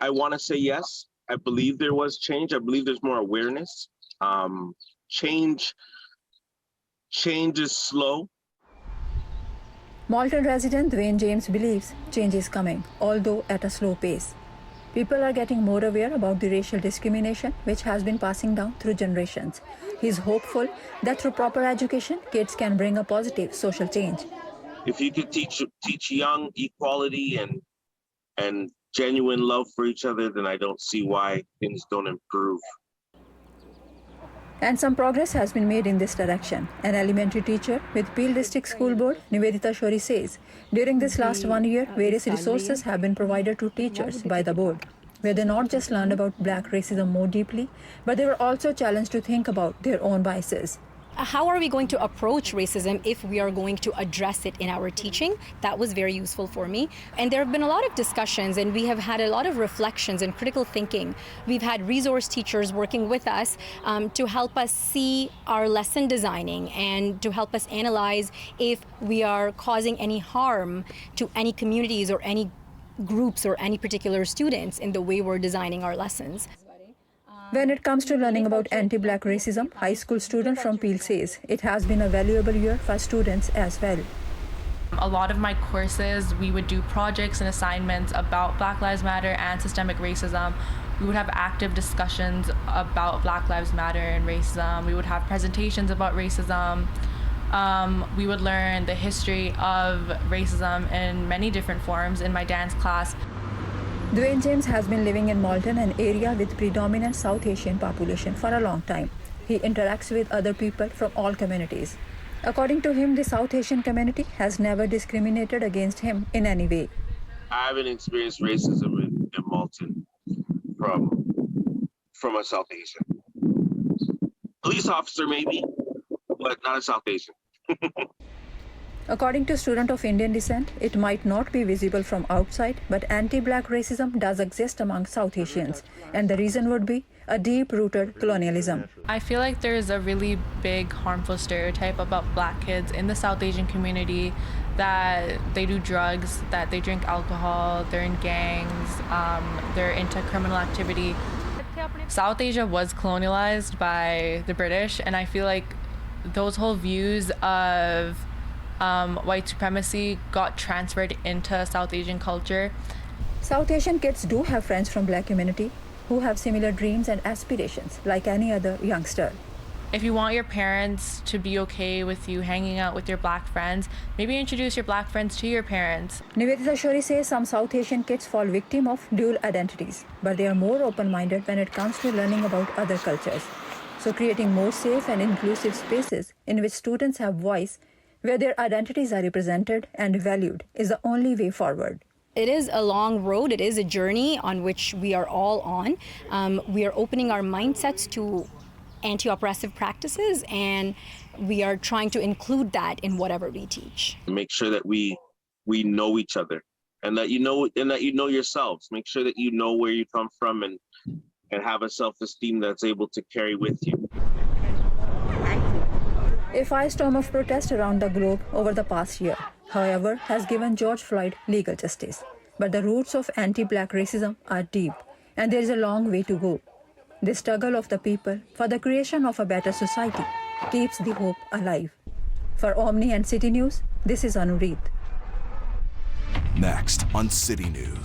I want to say yes. I believe there was change. I believe there's more awareness. Change is slow. Malton resident Dwayne James believes change is coming, although at a slow pace. People are getting more aware about the racial discrimination which has been passing down through generations. He is hopeful that through proper education, kids can bring a positive social change. If you could teach young equality and genuine love for each other, then I don't see why things don't improve. And some progress has been made in this direction. An elementary teacher with Peel District School Board, Nivedita Shori, says, during this last 1 year, various resources have been provided to teachers by the board, where they not just learned about black racism more deeply, but they were also challenged to think about their own biases. How are we going to approach racism if we are going to address it in our teaching? That was very useful for me. And there have been a lot of discussions, and we have had a lot of reflections and critical thinking. We've had resource teachers working with us to help us see our lesson designing and to help us analyze if we are causing any harm to any communities or any groups or any particular students in the way we're designing our lessons. When it comes to learning about anti-black racism, high school student from Peel says it has been a valuable year for students as well. A lot of my courses, we would do projects and assignments about Black Lives Matter and systemic racism. We would have active discussions about Black Lives Matter and racism. We would have presentations about racism. We would learn the history of racism in many different forms in my dance class. Dwayne James has been living in Malton, an area with predominant South Asian population, for a long time. He interacts with other people from all communities. According to him, the South Asian community has never discriminated against him in any way. I haven't experienced racism in Malton from a South Asian. Police officer maybe, but not a South Asian. According to student of Indian descent, it might not be visible from outside, but anti-black racism does exist among South Asians, and the reason would be a deep-rooted colonialism. I feel like there's a really big harmful stereotype about black kids in the South Asian community, that they do drugs, that they drink alcohol, they're in gangs, they're into criminal activity. South Asia was colonialized by the British, and I feel like those whole views of white supremacy got transferred into South Asian culture. South Asian kids do have friends from black community who have similar dreams and aspirations like any other youngster. If you want your parents to be okay with you hanging out with your black friends, maybe introduce your black friends to your parents. Nivedita Shori says some South Asian kids fall victim of dual identities, but they are more open-minded when it comes to learning about other cultures. So creating more safe and inclusive spaces in which students have voice, where their identities are represented and valued, is the only way forward. It is a long road. It is a journey on which we are all on. We are opening our mindsets to anti-oppressive practices, and we are trying to include that in whatever we teach. Make sure that we know each other, and that you know yourselves. Make sure that you know where you come from and have a self-esteem that's able to carry with you. A firestorm of protest around the globe over the past year, however, has given George Floyd legal justice. But the roots of anti-black racism are deep, and there is a long way to go. The struggle of the people for the creation of a better society keeps the hope alive. For Omni and City News, this is Anureet. Next on City News.